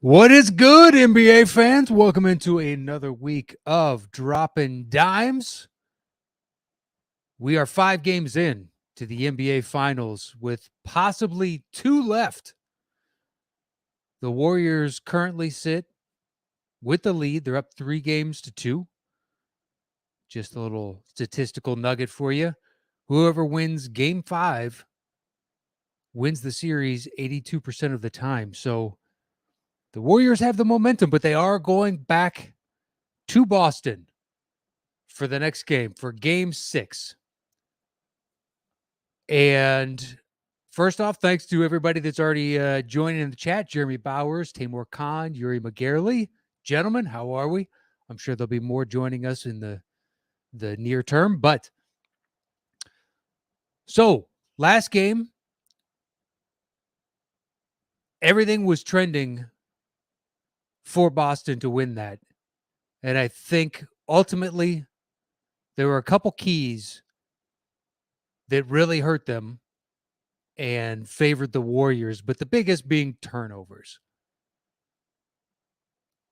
What is good, NBA fans? Welcome into another week of Dropping Dimes. We are 5 games in to the NBA Finals with possibly 2 left. The Warriors currently sit with the lead. They're up 3 games to 2. Just a little statistical nugget for you. Whoever wins Game 5 wins the series 82% of the time. So the Warriors have the momentum, but they are going back to Boston for the next game, for Game 6. And first off, thanks to everybody that's already joining in the chat. Jeremy Bowers, Tamor Khan, Yuri McGarley. Gentlemen, how are we? I'm sure there'll be more joining us in the near term. But so last game, everything was trending for Boston to win that. And I think ultimately there were a couple keys that really hurt them and favored the Warriors, but the biggest being turnovers.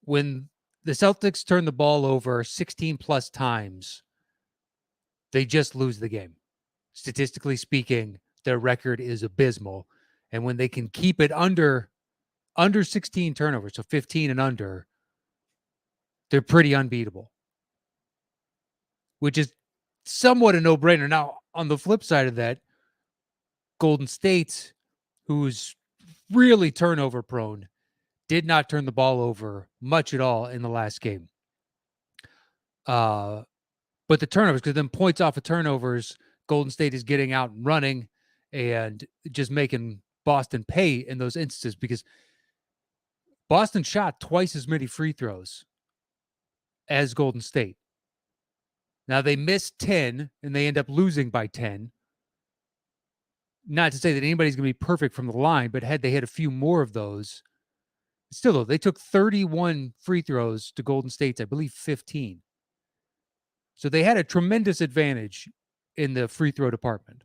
When the Celtics turn the ball over 16 plus times, they just lose the game. Statistically speaking, their record is abysmal. And when they can keep it under 16 turnovers, so 15 and under, they're pretty unbeatable, which is somewhat a no-brainer. Now, on the flip side of that, Golden State, who's really turnover prone, did not turn the ball over much at all in the last game. But the turnovers, because then points off of turnovers, Golden State is getting out and running and just making Boston pay in those instances, because Boston shot twice as many free throws as Golden State. Now, they missed 10 and they end up losing by 10. Not to say that anybody's going to be perfect from the line, but had they hit a few more of those, still, though, they took 31 free throws to Golden State's, I believe, 15. So they had a tremendous advantage in the free throw department.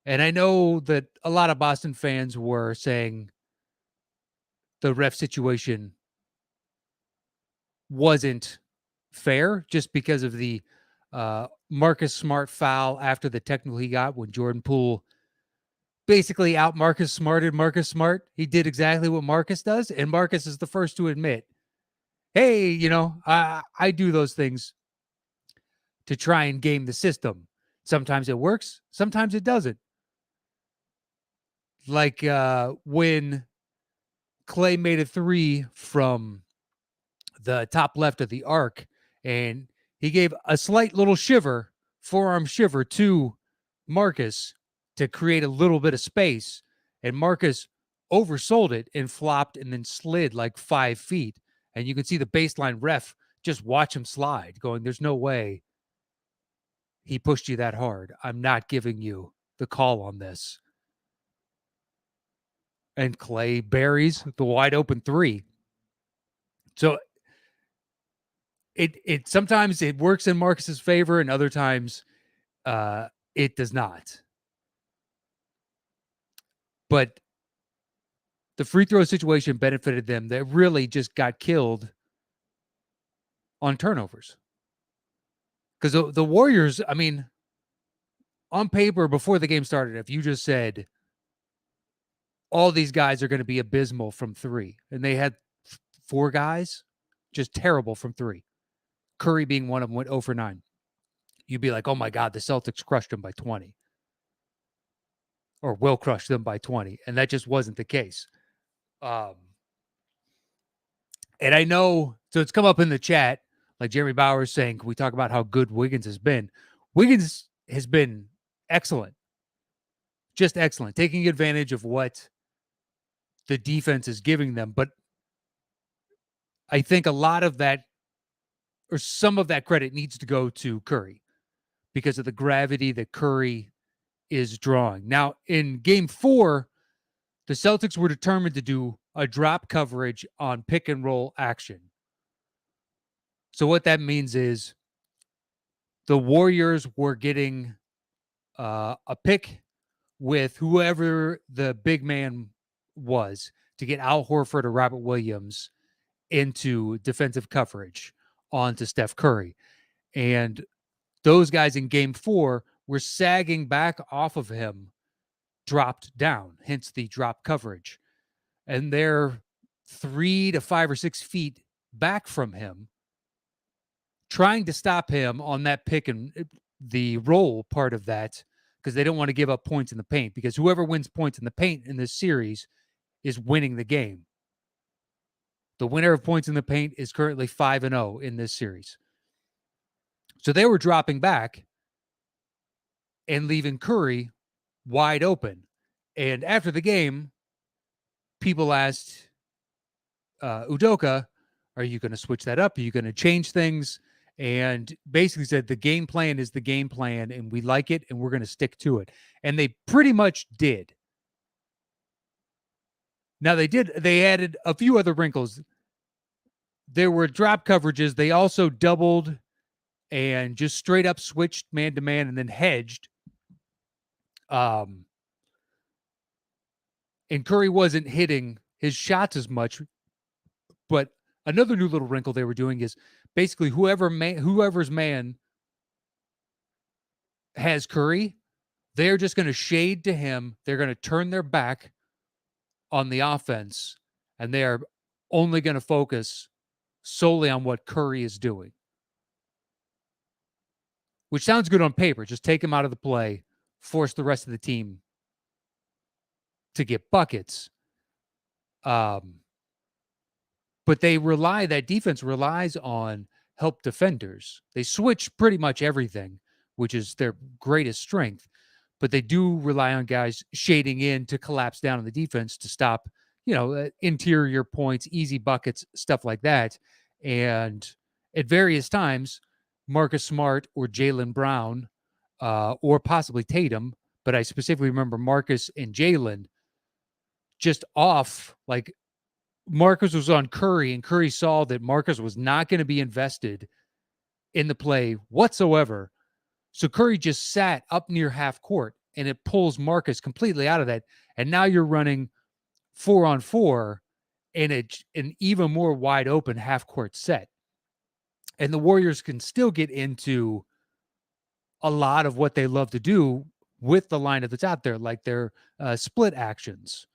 And I know that a lot of Boston fans were saying the ref situation wasn't fair just because of the Marcus Smart foul after the technical he got when Jordan Poole basically out Marcus Smart. He did exactly what Marcus does, and Marcus is the first to admit, hey, I do those things to try and game the system. Sometimes it works, sometimes it doesn't. Like when Clay made a 3 from the top left of the arc, and he gave a slight little forearm shiver to Marcus to create a little bit of space, and Marcus oversold it and flopped and then slid like 5 feet. And you can see the baseline ref just watch him slide, going, there's no way he pushed you that hard. I'm not giving you the call on this. And Clay buries the wide open 3. So it sometimes it works in Marcus's favor, and other times it does not. But the free throw situation benefited them. They really just got killed on turnovers. Because the Warriors, I mean, on paper before the game started, if you just said all these guys are going to be abysmal from 3, and they had 4 guys just terrible from 3, Curry being one of them, went 0 for 9. You'd be like, oh my God, the Celtics crushed them by 20. Or will crush them by 20. And that just wasn't the case. And I know, so it's come up in the chat, like Jeremy Bowers saying, can we talk about how good Wiggins has been? Wiggins has been excellent. Just excellent. Taking advantage of what the defense is giving them. But I think a lot of that, or some of that credit, needs to go to Curry because of the gravity that Curry is drawing. Now, in Game 4, the Celtics were determined to do a drop coverage on pick and roll action. So what that means is the Warriors were getting a pick with whoever the big man was to get Al Horford or Robert Williams into defensive coverage onto Steph Curry. And those guys in game 4 were sagging back off of him, dropped down, hence the drop coverage. And they're 3 to 5 or 6 feet back from him, trying to stop him on that pick and the roll part of that, because they don't want to give up points in the paint, because whoever wins points in the paint in this series is winning the game. The winner of points in the paint is currently 5-0 in this series. So they were dropping back and leaving Curry wide open. And after the game, people asked Udoka, are you going to switch that up? Are you going to change things? And basically said the game plan is the game plan, and we like it, and we're going to stick to it. And they pretty much did. Now they added a few other wrinkles. There were drop coverages. They also doubled and just straight up switched man to man and then hedged. And Curry wasn't hitting his shots as much. But another new little wrinkle they were doing is basically whoever's man has Curry, they're just going to shade to him. They're going to turn their back on the offense, and they are only going to focus solely on what Curry is doing, which sounds good on paper. Just take him out of the play, force the rest of the team to get buckets. But that defense relies on help defenders. They switch pretty much everything, which is their greatest strength. But they do rely on guys shading in to collapse down on the defense to stop, interior points, easy buckets, stuff like that. And at various times, Marcus Smart or Jaylen Brown, or possibly Tatum, but I specifically remember Marcus and Jaylen just off, like Marcus was on Curry, and Curry saw that Marcus was not going to be invested in the play whatsoever. So Curry just sat up near half court, and it pulls Marcus completely out of that. And now you're running 4-on-4 in an even more wide open half court set. And the Warriors can still get into a lot of what they love to do with the lineup that's out there, like their split actions,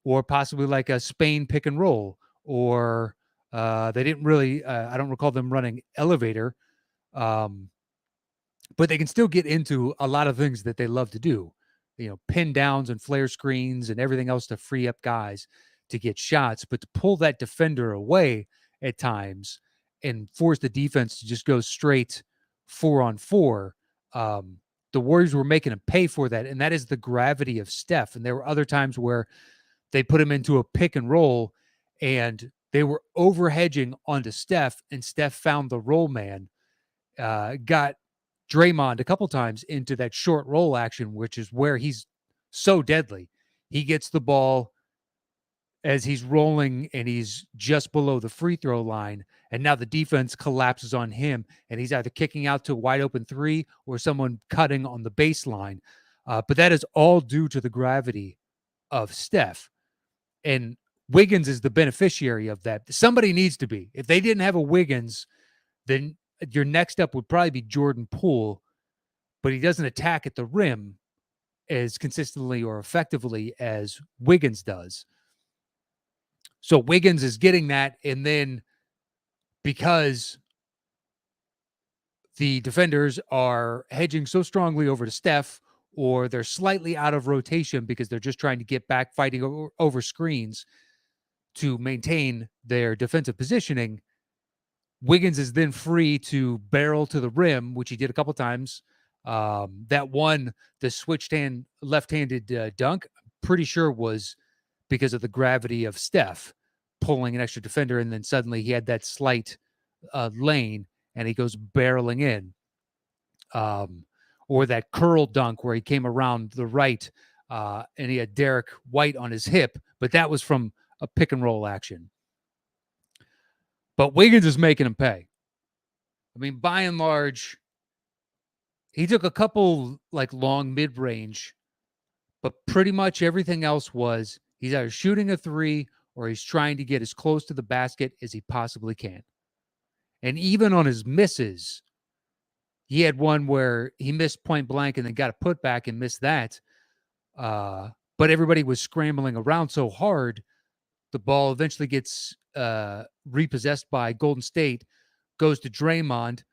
or possibly like a Spain pick and roll, or they didn't really, I don't recall them running elevator, but they can still get into a lot of things that they love to do, pin downs and flare screens and everything else to free up guys to get shots. But to pull that defender away at times and force the defense to just go straight 4-on-4, the Warriors were making him pay for that. And that is the gravity of Steph. And there were other times where they put him into a pick and roll and they were over hedging onto Steph, and Steph found the roll man, got Draymond a couple times into that short roll action, which is where he's so deadly. He gets the ball as he's rolling and he's just below the free throw line. And now the defense collapses on him, and he's either kicking out to a wide open three or someone cutting on the baseline. But that is all due to the gravity of Steph. And Wiggins is the beneficiary of that. Somebody needs to be. If they didn't have a Wiggins, then your next up would probably be Jordan Poole, but he doesn't attack at the rim as consistently or effectively as Wiggins does. So Wiggins is getting that, and then because the defenders are hedging so strongly over to Steph, or they're slightly out of rotation because they're just trying to get back fighting over screens to maintain their defensive positioning, Wiggins is then free to barrel to the rim, which he did a couple times. That one, the switched hand, left-handed dunk, I'm pretty sure was because of the gravity of Steph pulling an extra defender, and then suddenly he had that slight lane, and he goes barreling in. Or that curl dunk where he came around the right, and he had Derek White on his hip, but that was from a pick and roll action. But Wiggins is making him pay. I mean, by and large, he took a couple like long mid-range, but pretty much everything else was he's either shooting a three or he's trying to get as close to the basket as he possibly can. And even on his misses, he had one where he missed point blank and then got a putback and missed that. But everybody was scrambling around so hard, the ball eventually gets repossessed by Golden State, goes to Draymond.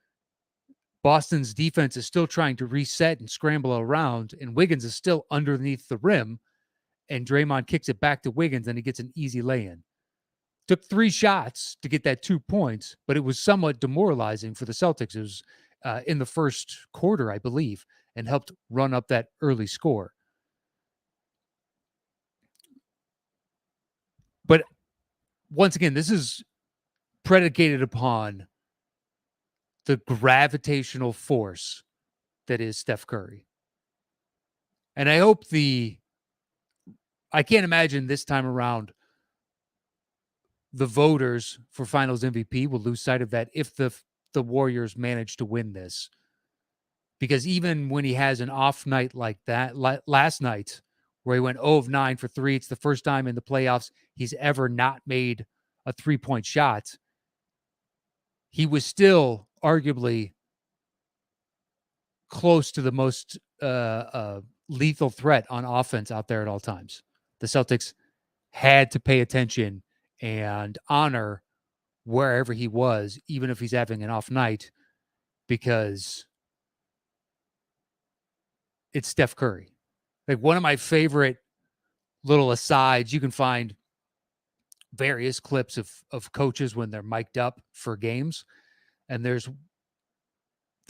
Boston's defense is still trying to reset and scramble around, and Wiggins is still underneath the rim, and Draymond kicks it back to Wiggins, and he gets an easy lay-in. Took 3 shots to get that 2 points, but it was somewhat demoralizing for the Celtics. It was in the first quarter, I believe, and helped run up that early score. But once again, this is predicated upon the gravitational force that is Steph Curry. And I hope I can't imagine this time around the voters for Finals MVP will lose sight of that if the Warriors manage to win this. Because even when he has an off night like that, last night, where he went 0 of 9 for 3, it's the first time in the playoffs he's ever not made a 3-point shot. He was still arguably close to the most lethal threat on offense out there at all times. The Celtics had to pay attention and honor wherever he was, even if he's having an off night, because it's Steph Curry. Like, one of my favorite little asides, you can find various clips of coaches when they're mic'd up for games. And there's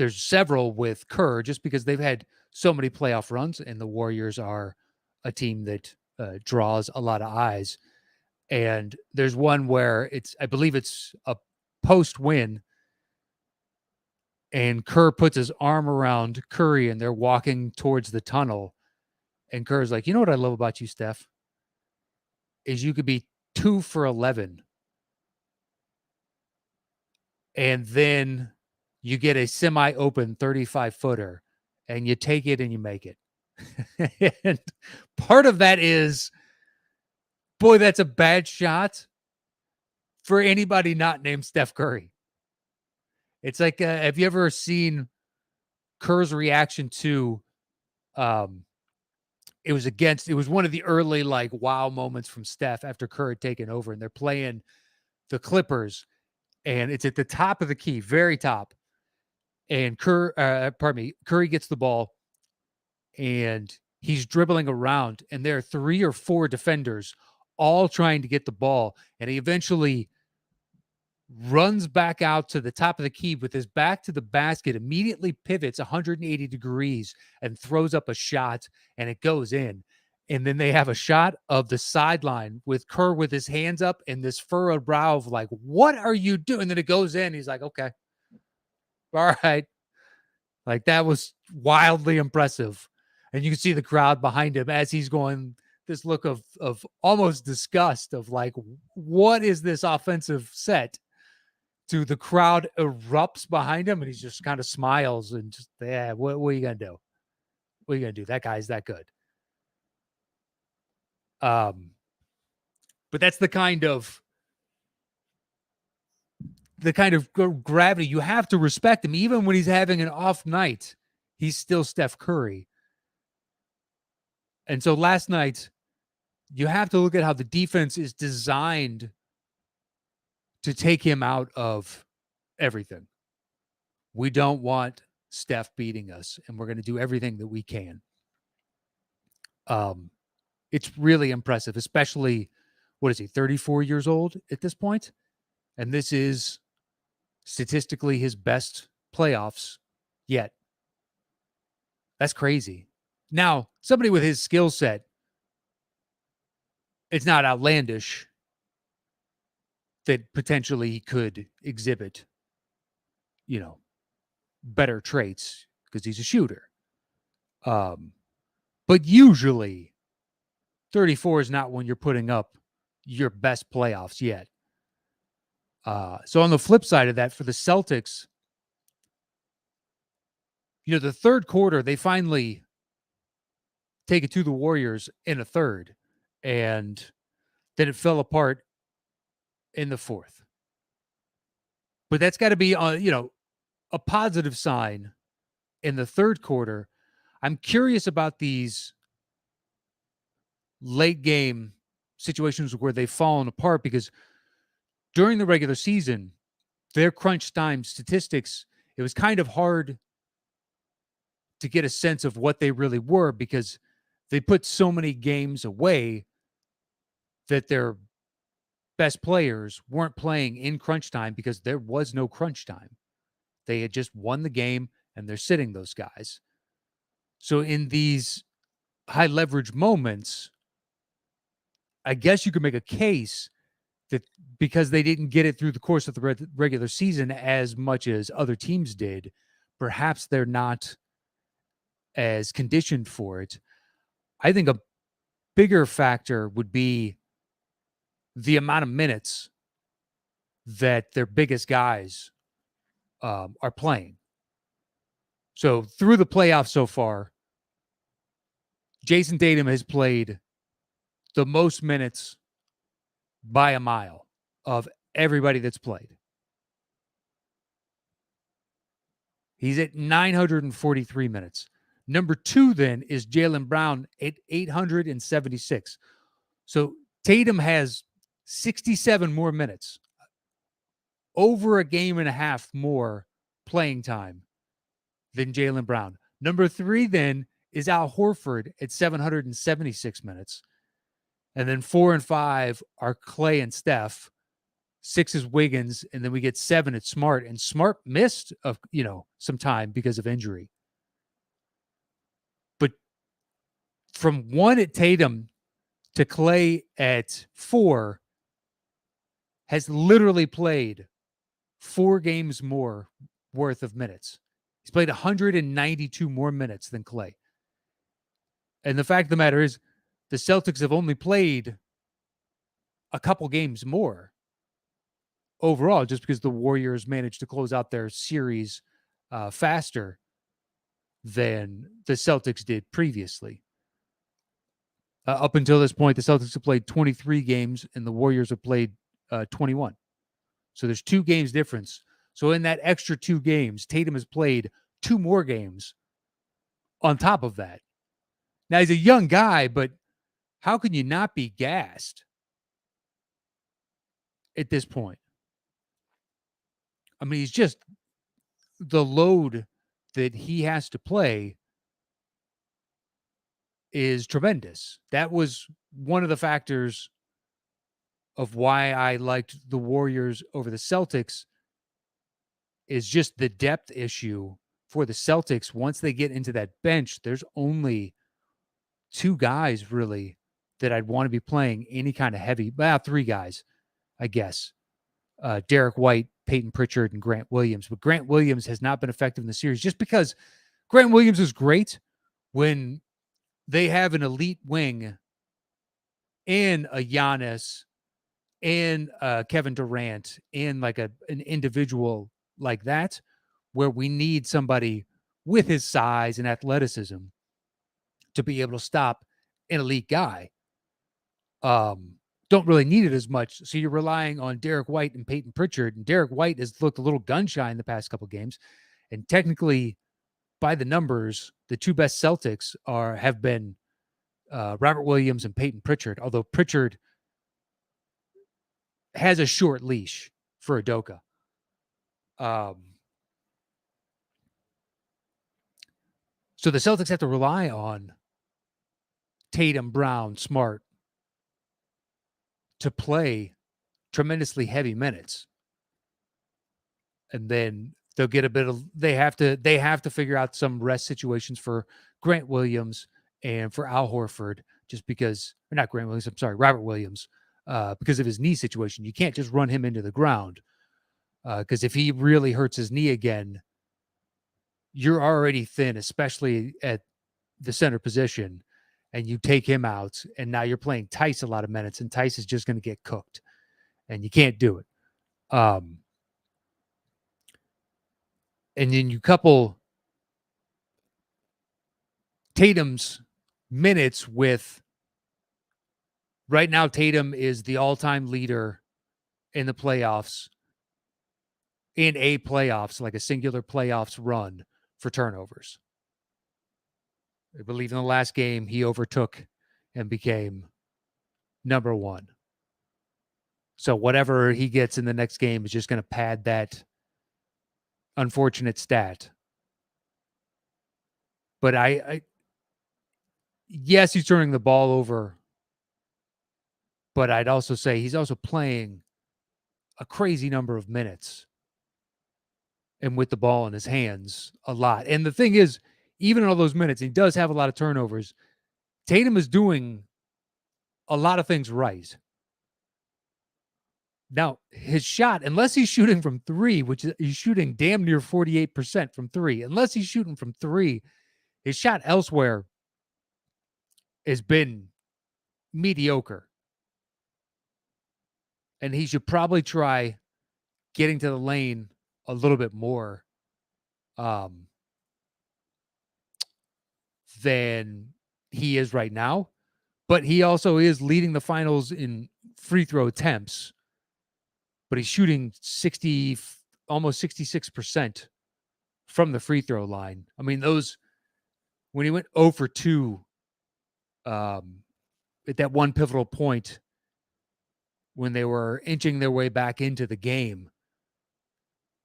several with Kerr, just because they've had so many playoff runs, and the Warriors are a team that draws a lot of eyes. And there's one where I believe it's a post-win, and Kerr puts his arm around Curry, and they're walking towards the tunnel. And Kerr's like, you know what I love about you, Steph? Is you could be 2 for 11. And then you get a semi-open 35-footer, and you take it and you make it. And part of that is, boy, that's a bad shot for anybody not named Steph Curry. It's like, have you ever seen Kerr's reaction to, it was one of the early, like, wow moments from Steph after Kerr had taken over, and they're playing the Clippers, and it's at the top of the key, very top. And Curry gets the ball, and he's dribbling around, and there are 3 or 4 defenders all trying to get the ball. And he eventually runs back out to the top of the key with his back to the basket, immediately pivots 180 degrees and throws up a shot, and it goes in. And then they have a shot of the sideline with Kerr with his hands up and this furrowed brow of like, what are you doing? And then it goes in. He's like, okay, all right. Like, that was wildly impressive. And you can see the crowd behind him as he's going, this look of almost disgust of like, what is this offensive set? To the crowd erupts behind him, and he just kind of smiles and just, yeah, what are you going to do? What are you going to do? That guy's that good. But that's the kind of gravity. You have to respect him. Even when he's having an off night, he's still Steph Curry. And so last night, you have to look at how the defense is designed to take him out of everything. We don't want Steph beating us, and we're going to do everything that we can. It's really impressive, especially, what is he, 34 years old at this point? And this is statistically his best playoffs yet. That's crazy. Now, somebody with his skill set, it's not outlandish that potentially he could exhibit, better traits because he's a shooter. But usually 34 is not when you're putting up your best playoffs yet. So on the flip side of that, for the Celtics, the third quarter, they finally take it to the Warriors in a third, and then it fell apart in the fourth. But that's got to be a positive sign in the third quarter. I'm curious about these late game situations where they've fallen apart, because during the regular season, their crunch time statistics, it was kind of hard to get a sense of what they really were, because they put so many games away that their best players weren't playing in crunch time because there was no crunch time. They had just won the game and they're sitting those guys. So in these high leverage moments, I guess you could make a case that because they didn't get it through the course of the regular season as much as other teams did, perhaps they're not as conditioned for it. I think a bigger factor would be the amount of minutes that their biggest guys are playing. So through the playoffs so far, Jason Tatum has played the most minutes by a mile of everybody that's played. He's at 943 minutes. Number 2 then is Jaylen Brown at 876. So Tatum has 67 more minutes, over a game and a half more playing time than Jaylen Brown. Number 3 then is Al Horford at 776 minutes. And then 4 and 5 are Clay and Steph. 6 is Wiggins, and then we get 7 at Smart. And Smart missed some time because of injury. But from 1 at Tatum to Clay at 4 has literally played 4 games more worth of minutes. He's played 192 more minutes than Clay. And the fact of the matter is, the Celtics have only played a couple games more overall, just because the Warriors managed to close out their series faster than the Celtics did previously. Up until this point, the Celtics have played 23 games and the Warriors have played 21. So there's 2 games difference. So in that extra 2 games, Tatum has played 2 more games on top of that. Now, he's a young guy, but how can you not be gassed at this point? I mean, he's just, the load that he has to play is tremendous. That was one of the factors of why I liked the Warriors over the Celtics, is just the depth issue for the Celtics. Once they get into that bench, there's only 2 guys really that I'd want to be playing any kind of heavy, 3 guys, I guess. Derek White, Peyton Pritchard, and Grant Williams. But Grant Williams has not been effective in the series, just because Grant Williams is great when they have an elite wing in a Giannis and Kevin Durant, and like an individual like that, where we need somebody with his size and athleticism to be able to stop an elite guy. Don't really need it as much. So you're relying on Derek White and Peyton Pritchard. And Derek White has looked a little gun shy in the past couple of games. And technically, by the numbers, the 2 best Celtics have been Robert Williams and Peyton Pritchard, although Pritchard has a short leash for Udoka. So the Celtics have to rely on Tatum, Brown, Smart to play tremendously heavy minutes. And then they'll get a bit of, they have to figure out some rest situations for Grant Williams and for Al Horford, just because, or not Grant Williams, I'm sorry, Robert Williams, because of his knee situation. You can't just run him into the ground, because if he really hurts his knee again, you're already thin, especially at the center position, and you take him out, and now you're playing Tice a lot of minutes, and Tice is just going to get cooked, and you can't do it. And then you couple Tatum's minutes with, right now Tatum is the all-time leader in the playoffs, in a playoffs, like a singular playoffs run for turnovers. I believe in the last game, he overtook and became number one. So whatever he gets in the next game is just going to pad that unfortunate stat. But yes, he's turning the ball over, but I'd also say he's also playing a crazy number of minutes and with the ball in his hands a lot. And the thing is, even in all those minutes, he does have a lot of turnovers. Tatum is doing a lot of things right. Now, his shot, unless he's shooting from three, which he's shooting damn near 48% from three, unless he's shooting from three, his shot elsewhere has been mediocre. And he should probably try getting to the lane a little bit more than he is right now. But he also is leading the finals in free throw attempts. But he's shooting almost 66% from the free throw line. I mean, when he went 0 for 2 at that one pivotal point when they were inching their way back into the game,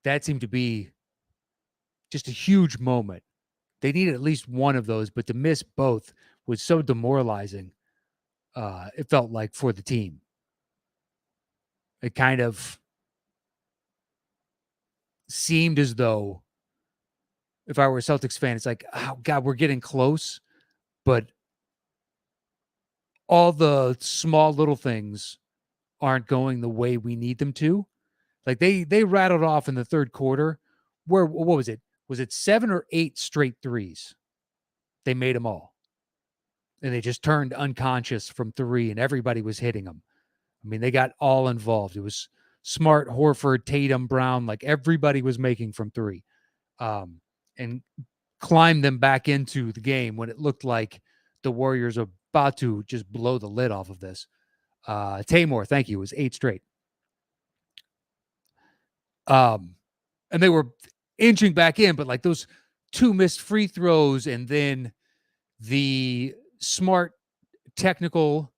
that seemed to be just a huge moment. They needed at least one of those, but to miss both was so demoralizing. It felt like for the team. It kind of seemed as though if I were a Celtics fan, it's like, oh God, we're getting close, but all the small little things aren't going the way we need them to. Like they rattled off in the third quarter. What was it? Was it 7 or 8 straight threes? They made them all. And they just turned unconscious from three, and everybody was hitting them. I mean, they got all involved. It was Smart, Horford, Tatum, Brown, like everybody was making from three. And climbed them back into the game when it looked like the Warriors are about to just blow the lid off of this. Tamor, thank you. It was 8 straight. And they were inching back in, but like those 2 missed free throws and then the Smart technical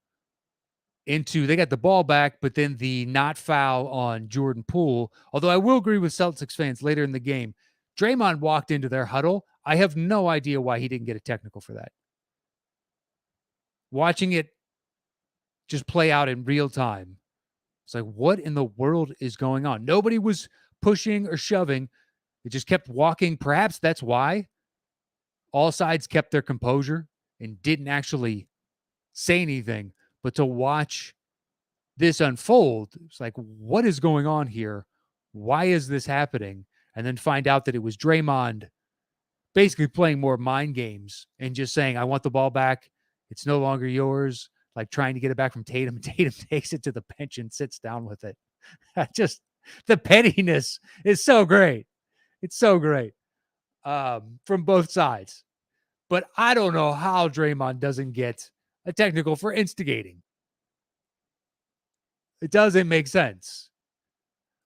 they got the ball back, but then the not foul on Jordan Poole. Although I will agree with Celtics fans later in the game, Draymond walked into their huddle. I have no idea why he didn't get a technical for that. Watching it just play out in real time, it's like, what in the world is going on? Nobody was pushing or shoving. They just kept walking. Perhaps that's why all sides kept their composure and didn't actually say anything. But to watch this unfold, it's like, what is going on here? Why is this happening? And then find out that it was Draymond basically playing more mind games and just saying, I want the ball back. It's no longer yours. Like trying to get it back from Tatum. Tatum takes it to the bench and sits down with it. Just the pettiness is so great. It's so great from both sides. But I don't know how Draymond doesn't get a technical for instigating. It doesn't make sense.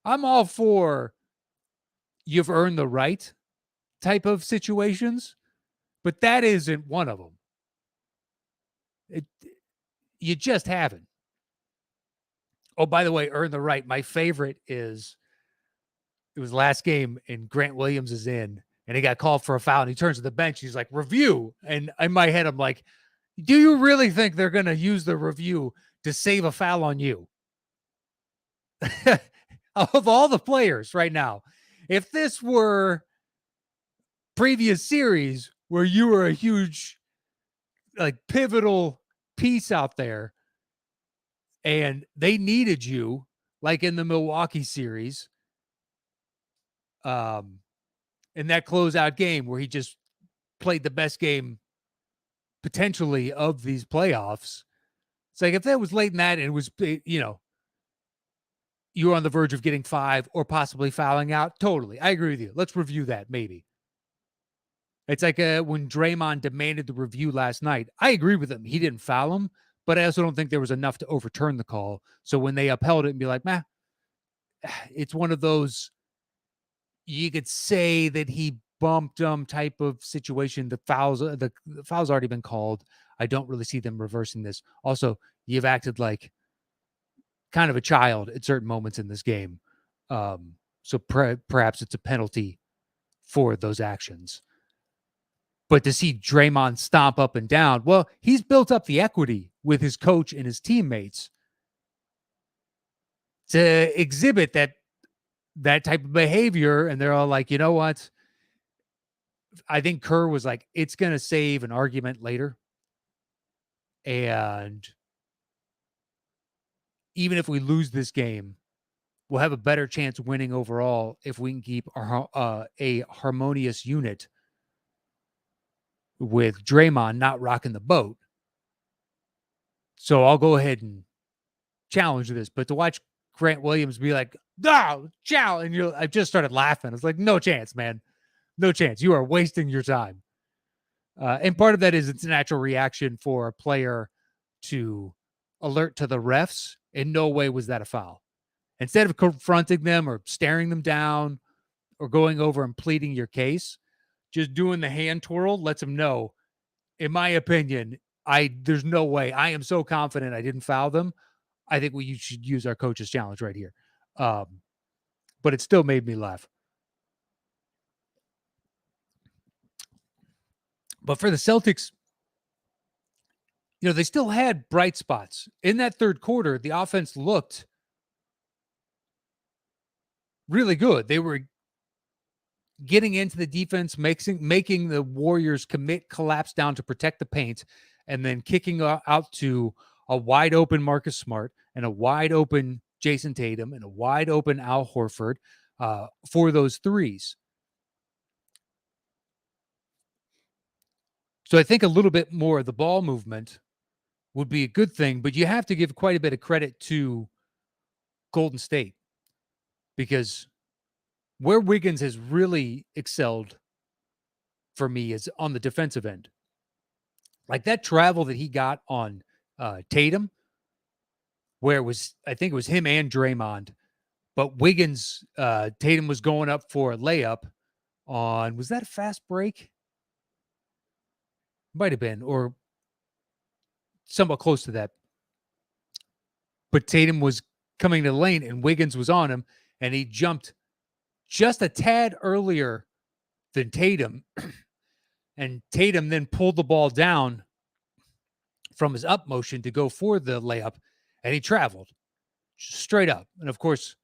I'm all for you've earned the right type of situations, but that isn't one of them. You just haven't. Oh, by the way, earn the right. My favorite is it was last game and Grant Williams is in and he got called for a foul and he turns to the bench. He's like, review. And in my head, I'm like, do you really think they're going to use the review to save a foul on you? Of all the players right now, if this were previous series where you were a huge, like, pivotal piece out there and they needed you, like in the Milwaukee series, in that closeout game where he just played the best game potentially of these playoffs. It's like if that was late in that and it was, you were on the verge of getting 5 or possibly fouling out. Totally. I agree with you. Let's review that. Maybe. It's like when Draymond demanded the review last night. I agree with him. He didn't foul him, but I also don't think there was enough to overturn the call. So when they upheld it and be like, it's one of those, you could say that he bumped him type of situation. The foul's already been called. I don't really see them reversing this. Also, you've acted like kind of a child at certain moments in this game. So perhaps it's a penalty for those actions. But to see Draymond stomp up and down, well, he's built up the equity with his coach and his teammates to exhibit that type of behavior. And they're all like, you know what? I think Kerr was like, it's going to save an argument later. And even if we lose this game, we'll have a better chance of winning overall if we can keep a harmonious unit with Draymond not rocking the boat. So I'll go ahead and challenge this. But to watch Grant Williams be like, "No, challenge," and I just started laughing. It's like, no chance, man, no chance. You are wasting your time. And part of that is it's a natural reaction for a player to alert to the refs. In no way was that a foul. Instead of confronting them or staring them down or going over and pleading your case, just doing the hand twirl lets them know, in my opinion, there's no way. I am so confident I didn't foul them. I think you should use our coach's challenge right here. But it still made me laugh. But for the Celtics, they still had bright spots. In that third quarter, the offense looked really good. They were getting into the defense, making the Warriors collapse down to protect the paint, and then kicking out to a wide open Marcus Smart and a wide open Jason Tatum and a wide open Al Horford for those threes. So I think a little bit more of the ball movement would be a good thing, but you have to give quite a bit of credit to Golden State, because where Wiggins has really excelled for me is on the defensive end. Like that travel that he got on Tatum, where I think it was him and Draymond, but Wiggins, Tatum was going up for a layup on, was that a fast break? Might have been, or somewhat close to that. But Tatum was coming to the lane and Wiggins was on him, and he jumped just a tad earlier than Tatum. And Tatum then pulled the ball down from his up motion to go for the layup, and he traveled straight up. And of course,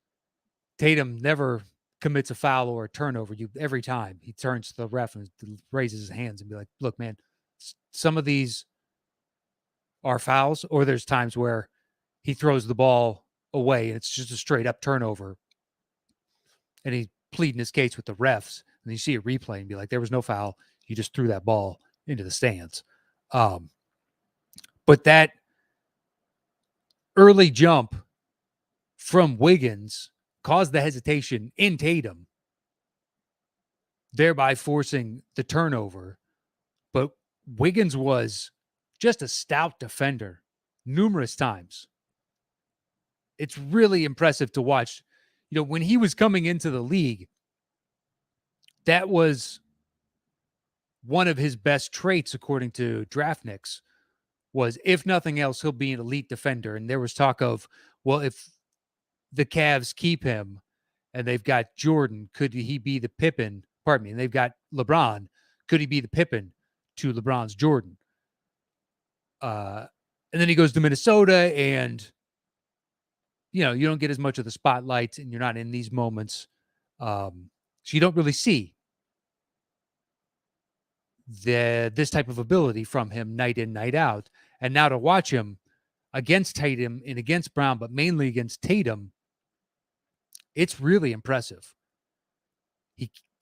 Tatum never commits a foul or a turnover. Every time he turns to the ref and raises his hands and be like, look, man, some of these are fouls, or there's times where he throws the ball away and it's just a straight up turnover. And he's pleading his case with the refs. And you see a replay and be like, there was no foul. You just threw that ball into the stands. But that early jump from Wiggins caused the hesitation in Tatum, thereby forcing the turnover. But Wiggins was just a stout defender numerous times. It's really impressive to watch. When he was coming into the league, that was one of his best traits, according to DraftNix, was, if nothing else, he'll be an elite defender. And there was talk of, well, if the Cavs keep him and they've got Jordan, could he be the Pippen? Pardon me. And they've got LeBron. Could he be the Pippen to LeBron's Jordan? And then he goes to Minnesota, and you don't get as much of the spotlight, and you're not in these moments. So you don't really see this type of ability from him night in, night out. And now to watch him against Tatum and against Brown, but mainly against Tatum, it's really impressive.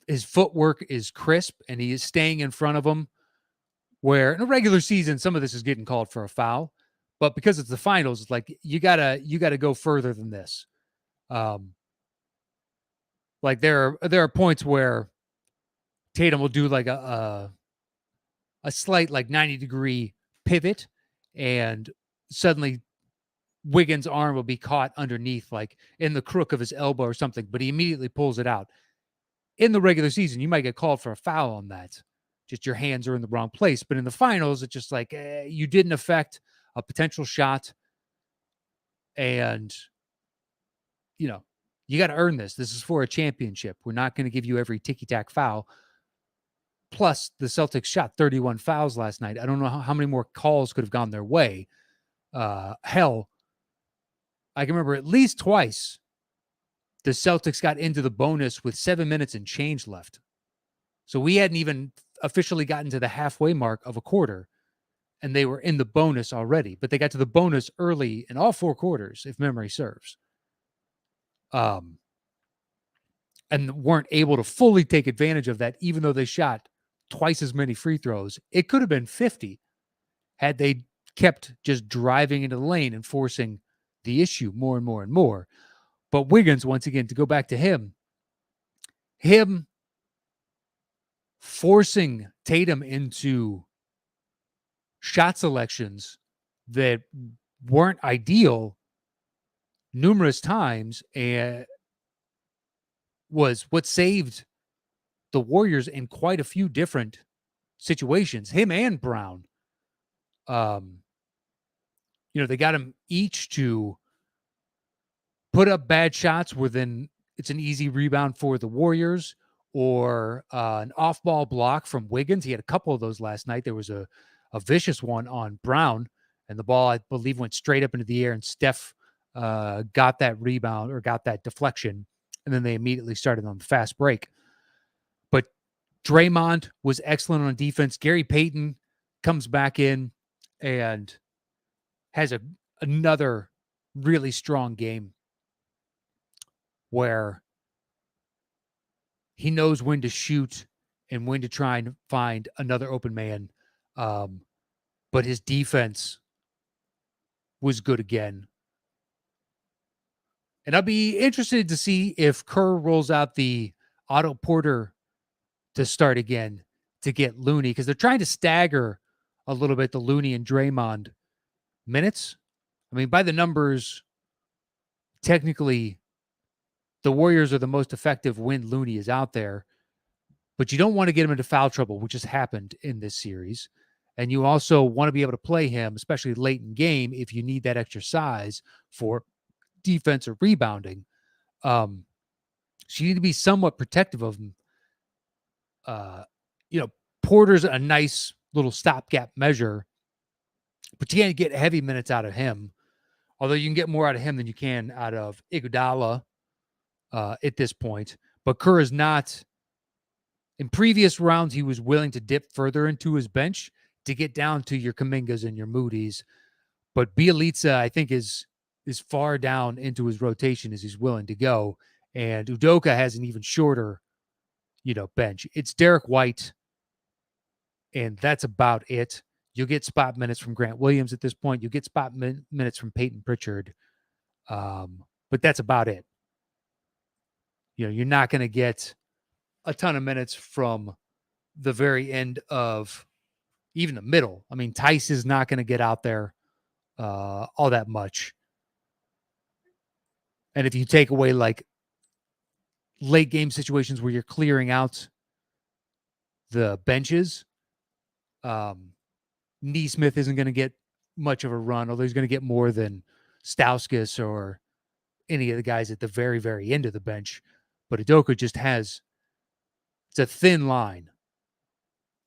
His footwork is crisp, and he is staying in front of him, where in a regular season, some of this is getting called for a foul. But because it's the finals, it's like you gotta go further than this. Like there are points where Tatum will do like a slight like 90-degree pivot, and suddenly Wiggins' arm will be caught underneath, like in the crook of his elbow or something, but he immediately pulls it out. In the regular season, you might get called for a foul on that. Just your hands are in the wrong place. But in the finals, it's just like you didn't affect a potential shot. And, you got to earn this. This is for a championship. We're not going to give you every ticky-tack foul. Plus, the Celtics shot 31 fouls last night. I don't know how many more calls could have gone their way. Hell, I can remember at least twice the Celtics got into the bonus with 7 minutes and change left. So we hadn't even officially gotten to the halfway mark of a quarter, and they were in the bonus already. But they got to the bonus early in all 4 quarters, if memory serves. And weren't able to fully take advantage of that, even though they shot twice as many free throws. It could have been 50 had they kept just driving into the lane and forcing the issue more and more and more. But Wiggins, once again, to go back to him forcing Tatum into shot selections that weren't ideal numerous times and was what saved the Warriors in quite a few different situations, him and Brown. They got him each to put up bad shots where then it's an easy rebound for the Warriors, or an off-ball block from Wiggins. He had a couple of those last night. There was a vicious one on Brown, and the ball, I believe, went straight up into the air, and Steph got that rebound or got that deflection, and then they immediately started on the fast break. But Draymond was excellent on defense. Gary Payton comes back in and has another really strong game where he knows when to shoot and when to try and find another open man. But his defense was good again. And I'll be interested to see if Kerr rolls out the Otto Porter to start again to get Looney, because they're trying to stagger a little bit the Looney and Draymond minutes. I mean, by the numbers, technically, the Warriors are the most effective when Looney is out there, but you don't want to get him into foul trouble, which has happened in this series. And you also want to be able to play him, especially late in game, if you need that extra size for defense or rebounding. So you need to be somewhat protective of him. Porter's a nice little stopgap measure, but you can't get heavy minutes out of him. Although you can get more out of him than you can out of Iguodala at this point. But Kerr is not. In previous rounds, he was willing to dip further into his bench to get down to your Kumingas and your Moody's. But Bielitsa, I think, is far down into his rotation as he's willing to go. And Udoka has an even shorter, bench. It's Derek White, and that's about it. You'll get spot minutes from Grant Williams at this point. You'll get spot minutes from Peyton Pritchard. But that's about it. You're not going to get a ton of minutes from the very end of even the middle. I mean, Tice is not going to get out there all that much. And if you take away like late game situations where you're clearing out the benches, Neesmith isn't going to get much of a run, although he's going to get more than Stauskas or any of the guys at the very, very end of the bench. But Udoka just it's a thin line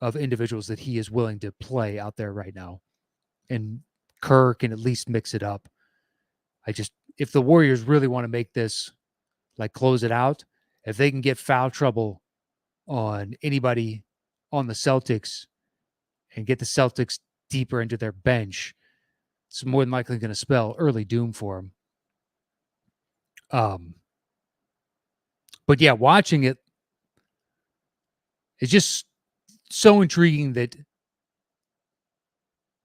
of individuals that he is willing to play out there right now. And Kerr can at least mix it up. If the Warriors really want to make this, like, close it out, if they can get foul trouble on anybody on the Celtics and get the Celtics deeper into their bench, it's more than likely going to spell early doom for them. But yeah, watching it, it's just so intriguing that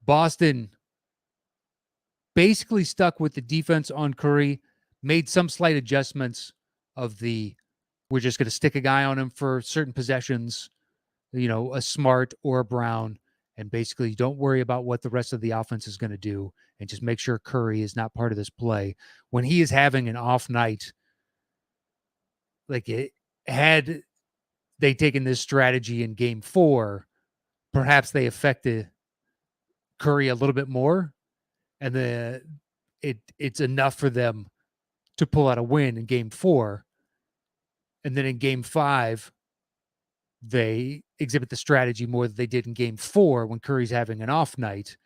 Boston basically stuck with the defense on Curry, made some slight adjustments of we're just going to stick a guy on him for certain possessions, a Smart or a Brown, and basically don't worry about what the rest of the offense is going to do, and just make sure Curry is not part of this play. When he is having an off night, like it had they taken this strategy in game 4, perhaps they affected Curry a little bit more, and it's enough for them to pull out a win in game 4. And then in game 5, they exhibit the strategy more that they did in game 4 when Curry's having an off night,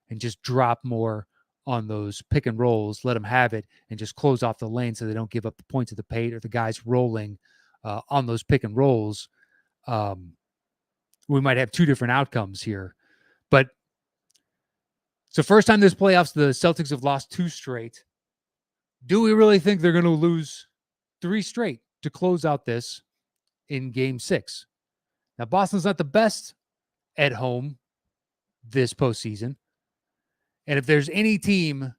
and just drop more on those pick and rolls, let them have it, and just close off the lane so they don't give up the points of the paint or the guys rolling on those pick and rolls. We might have 2 different outcomes here. But so first time this playoffs, the Celtics have lost 2 straight. Do we really think they're going to lose 3 straight to close out this in game 6? Now, Boston's not the best at home this postseason. And if there's any team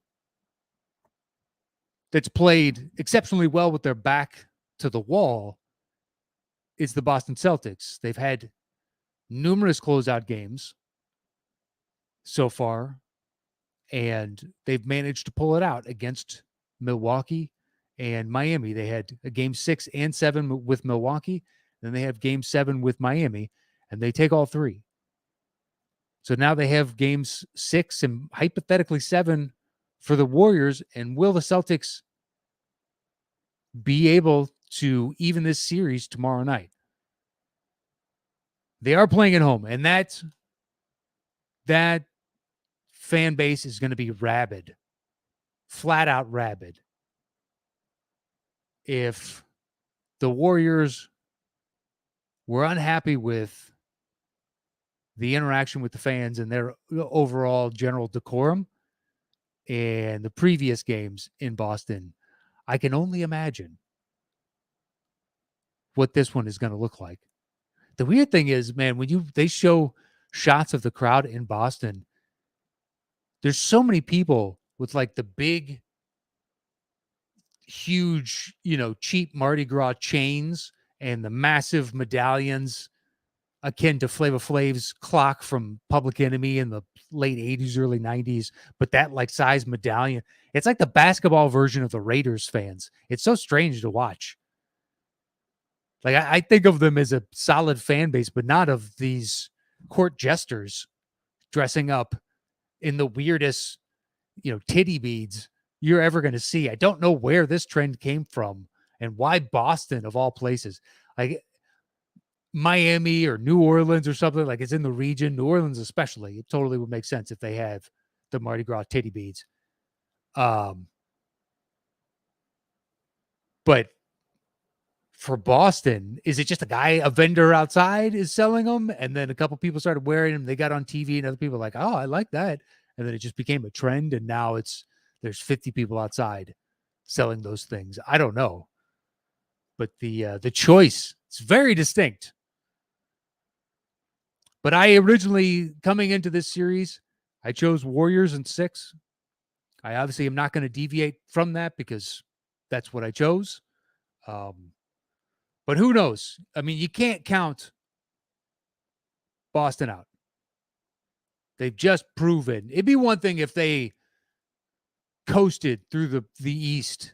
that's played exceptionally well with their back to the wall, it's the Boston Celtics. They've had numerous closeout games so far, and they've managed to pull it out against Milwaukee and Miami. They had a game 6 and 7 with Milwaukee, then they have game 7 with Miami, and they take all 3. So now they have games 6 and hypothetically 7 for the Warriors. And will the Celtics be able to even this series tomorrow night? They are playing at home, and that fan base is going to be rabid, flat out rabid. If the Warriors were unhappy with the interaction with the fans and their overall general decorum in the previous games in Boston, I can only imagine what this one is going to look like. The weird thing is, man, when they show shots of the crowd in Boston, there's so many people with like the big, huge, cheap Mardi Gras chains and the massive medallions akin to Flavor Flav's clock from Public Enemy in the late 80s, early 90s. But that like size medallion, it's like the basketball version of the Raiders fans. It's so strange to watch. Like I think of them as a solid fan base, but not of these court jesters dressing up in the weirdest, titty beads you're ever going to see. I don't know where this trend came from and why Boston of all places. Like Miami or New Orleans or something, like it's in the region, New Orleans especially, it totally would make sense if they have the Mardi Gras titty beads. But for Boston, is it just a vendor outside is selling them, and then a couple people started wearing them, they got on TV, and other people were like, oh, I like that, and then it just became a trend, and now there's 50 people outside selling those things. I don't know, but the choice, it's very distinct. But I originally, coming into this series, I chose Warriors in 6. I obviously am not going to deviate from that because that's what I chose. But who knows? I mean, you can't count Boston out. They've just proven. It'd be one thing if they coasted through the East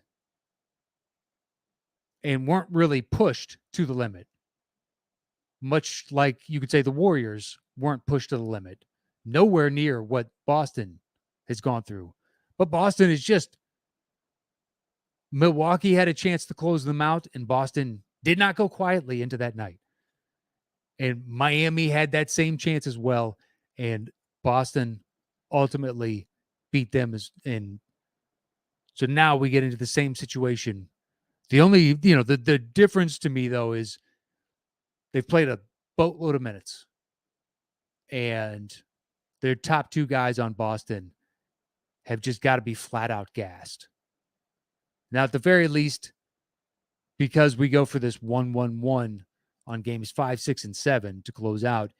and weren't really pushed to the limit. Much like you could say the Warriors weren't pushed to the limit. Nowhere near what Boston has gone through. But Boston is just... Milwaukee had a chance to close them out, and Boston did not go quietly into that night. And Miami had that same chance as well, and Boston ultimately beat them. And so now we get into the same situation. The only, the difference to me, though, is they've played a boatload of minutes, and their top 2 guys on Boston have just got to be flat out gassed. Now, at the very least, because we go for this 1-1-1 on games 5, 6, and 7 to close out,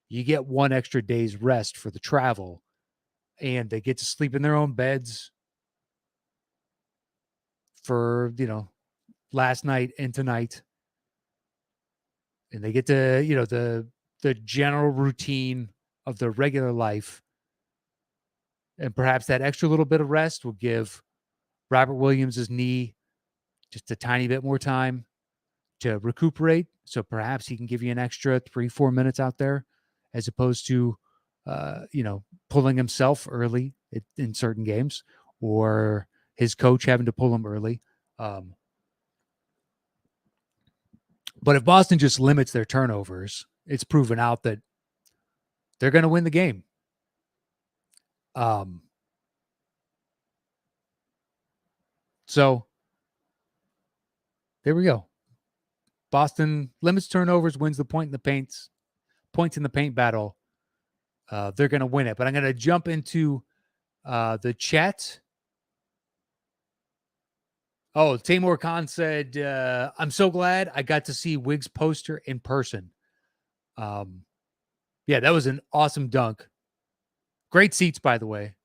you get 1 extra day's rest for the travel, and they get to sleep in their own beds for, last night and tonight. And they get to, the general routine of their regular life. And perhaps that extra little bit of rest will give Robert Williams' knee just a tiny bit more time to recuperate. So perhaps he can give you an extra 3-4 minutes out there as opposed to, pulling himself early in certain games or his coach having to pull him early. But if Boston just limits their turnovers, it's proven out that they're going to win the game. So there we go. Boston limits turnovers, wins the points in the paint battle. They're going to win it. But I'm going to jump into the chat. Oh, Tamor Khan said, I'm so glad I got to see Wiggs' poster in person. Yeah, that was an awesome dunk. Great seats, by the way,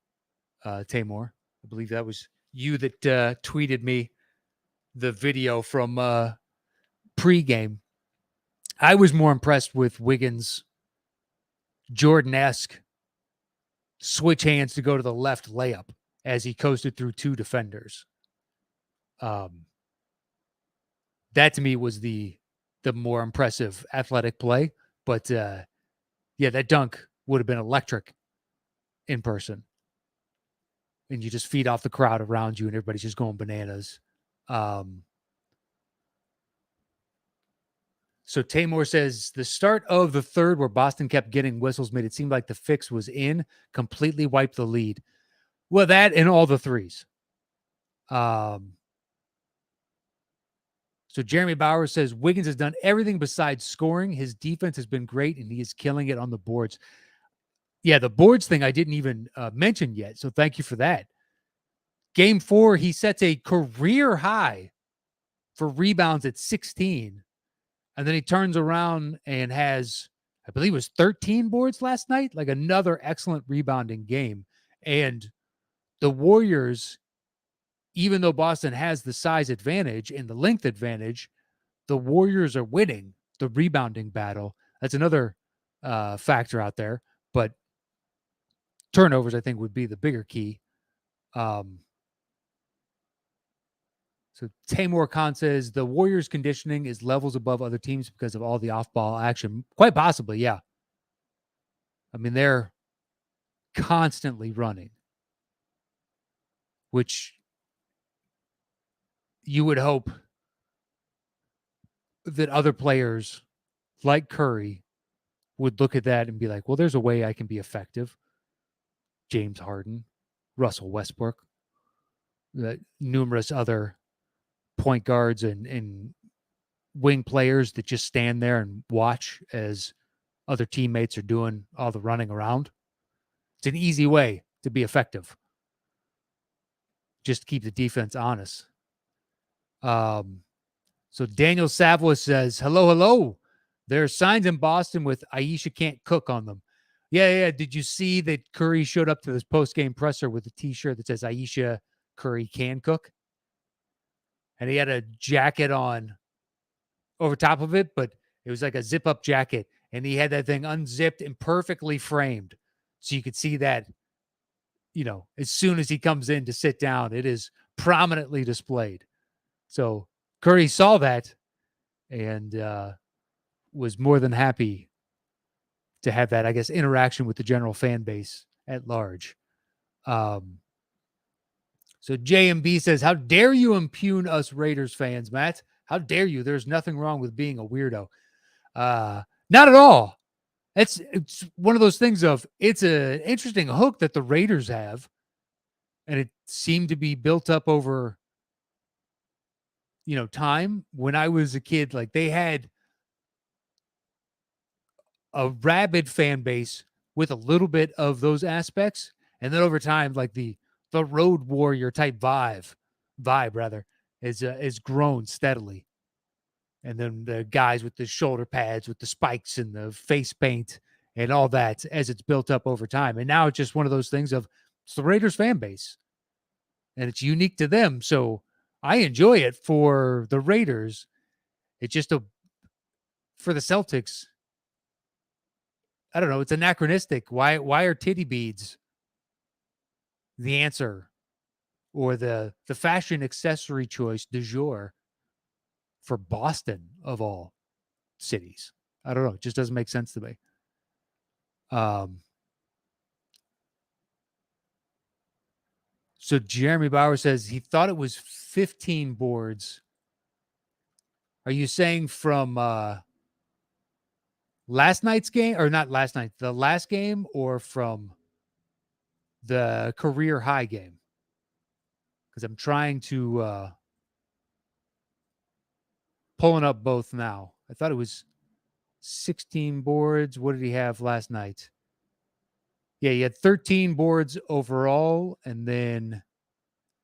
Tamor. I believe that was you that tweeted me the video from pregame. I was more impressed with Wiggins' Jordan-esque switch hands to go to the left layup as he coasted through two defenders. That to me was the more impressive athletic play. But that dunk would have been electric in person. And you just feed off the crowd around you and everybody's just going bananas. So Tamor says the start of the third where Boston kept getting whistles made it seem like the fix was in, completely wiped the lead. Well, that and all the threes. So Jeremy Bauer says Wiggins has done everything besides scoring. His defense has been great, and he is killing it on the boards. Yeah, the boards thing I didn't even mention yet, so thank you for that. Game 4, he sets a career high for rebounds at 16. And then he turns around and has, I believe it was 13 boards last night, like another excellent rebounding game. And the Warriors, even though Boston has the size advantage and the length advantage, the Warriors are winning the rebounding battle. That's another factor out there. But turnovers, I think, would be the bigger key. So Tamor Khan says the Warriors' conditioning is levels above other teams because of all the off-ball action. Quite possibly, yeah. I mean, they're constantly running, which you would hope that other players like Curry would look at that and be like, well, there's a way I can be effective. James Harden, Russell Westbrook, numerous other point guards and wing players that just stand there and watch as other teammates are doing all the running around. It's an easy way to be effective. Just to keep the defense honest. So Daniel Savoy says, hello. There are signs in Boston with Aisha can't cook on them. Yeah. Did you see that Curry showed up to this post-game presser with a T-shirt that says Aisha Curry can cook? And he had a jacket on over top of it, but it was like a zip-up jacket. And he had that thing unzipped and perfectly framed. So you could see that, as soon as he comes in to sit down, it is prominently displayed. So Curry saw that and was more than happy to have that, I guess, interaction with the general fan base at large. So JMB says, how dare you impugn us Raiders fans, Matt? How dare you? There's nothing wrong with being a weirdo. Not at all. It's one of those things of it's an interesting hook that the Raiders have, and it seemed to be built up over, time. When I was a kid, like they had a rabid fan base with a little bit of those aspects, and then over time, like the road warrior type vibe rather is grown steadily. And then the guys with the shoulder pads, with the spikes and the face paint and all that as it's built up over time. And now it's just one of those things of it's the Raiders fan base and it's unique to them. So I enjoy it for the Raiders. It's just for the Celtics, I don't know. It's anachronistic. Why are titty beads the answer or the fashion accessory choice du jour for Boston of all cities? I don't know. It just doesn't make sense to me. So Jeremy Bauer says he thought it was 15 boards. Are you saying from last night's game, or not last night, the last game, or from the career high game? Because I'm trying to pulling up both now. I thought it was 16 boards. What did he have last night? Yeah, he had 13 boards overall and then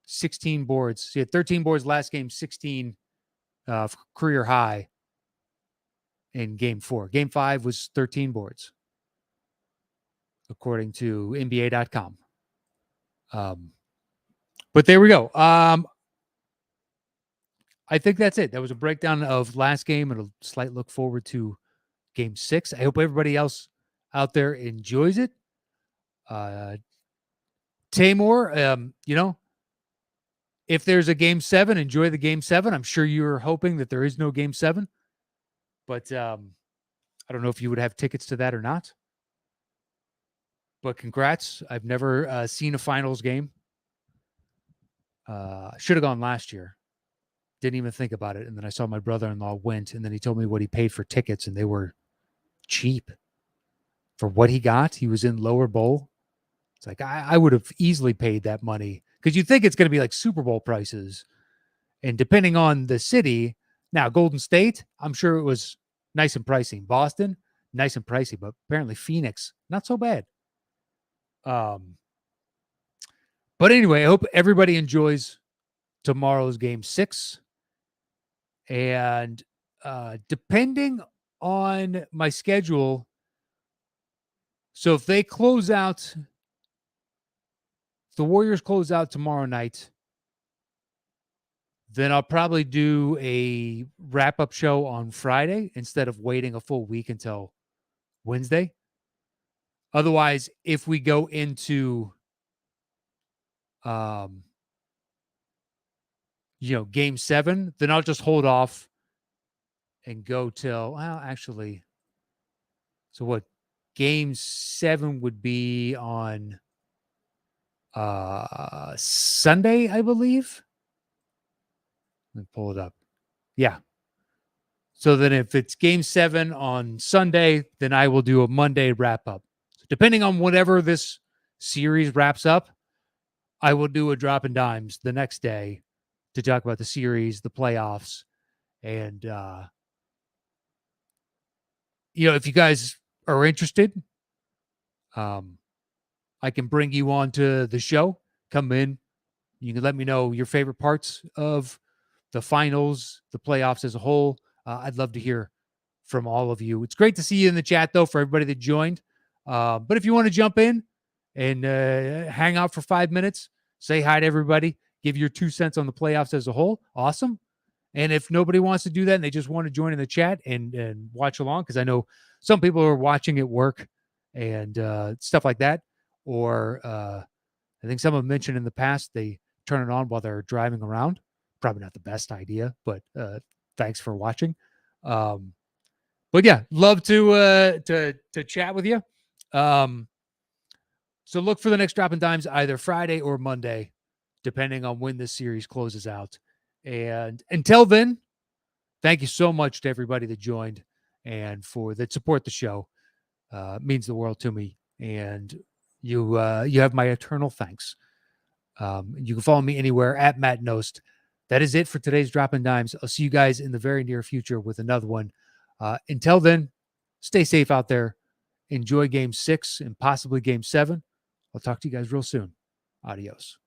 16 boards. So he had 13 boards last game, 16 career high in game 4. Game 5 was 13 boards, according to NBA.com. But there we go. I think that's it. That was a breakdown of last game and a slight look forward to game 6. I hope everybody else out there enjoys it. Tamor, if there's a game 7, enjoy the game 7. I'm sure you're hoping that there is no game 7, but I don't know if you would have tickets to that or not. But congrats. I've never seen a finals game. Should have gone last year. Didn't even think about it. And then I saw my brother-in-law went, and then he told me what he paid for tickets, and they were cheap for what he got. He was in lower bowl. It's like, I would have easily paid that money, because you think it's going to be like Super Bowl prices. And depending on the city, now Golden State, I'm sure it was nice and pricey. Boston, nice and pricey, but apparently Phoenix, not so bad. But anyway, I hope everybody enjoys tomorrow's game 6. And depending on my schedule, so if they close out, the Warriors close out tomorrow night, then I'll probably do a wrap-up show on Friday instead of waiting a full week until Wednesday. Otherwise, if we go into game 7, then I'll just hold off and go till, well, actually, so what? Game 7 would be on Sunday, I believe. Let me pull it up. Yeah. So then if it's game 7 on Sunday, then I will do a Monday wrap up. So depending on whatever this series wraps up, I will do a drop in dimes the next day to talk about the series, the playoffs, and if you guys are interested, I can bring you on to the show. Come in. You can let me know your favorite parts of the finals, the playoffs as a whole. I'd love to hear from all of you. It's great to see you in the chat, though, for everybody that joined. But if you want to jump in and hang out for 5 minutes, say hi to everybody, give your 2 cents on the playoffs as a whole, awesome. And if nobody wants to do that and they just want to join in the chat and watch along, because I know some people are watching at work and stuff like that, or I think someone mentioned in the past they turn it on while they're driving around. Probably not the best idea, but thanks for watching. But yeah, love to chat with you. So look for the next Drop in Dimes either Friday or Monday, depending on when this series closes out. And until then, thank you so much to everybody that joined and that support the show. It means the world to me. And you have my eternal thanks. You can follow me anywhere at Matt Knost. That is it for today's Drop in Dimes. I'll see you guys in the very near future with another one. Until then, stay safe out there. Enjoy game 6 and possibly game 7. I'll talk to you guys real soon. Adios.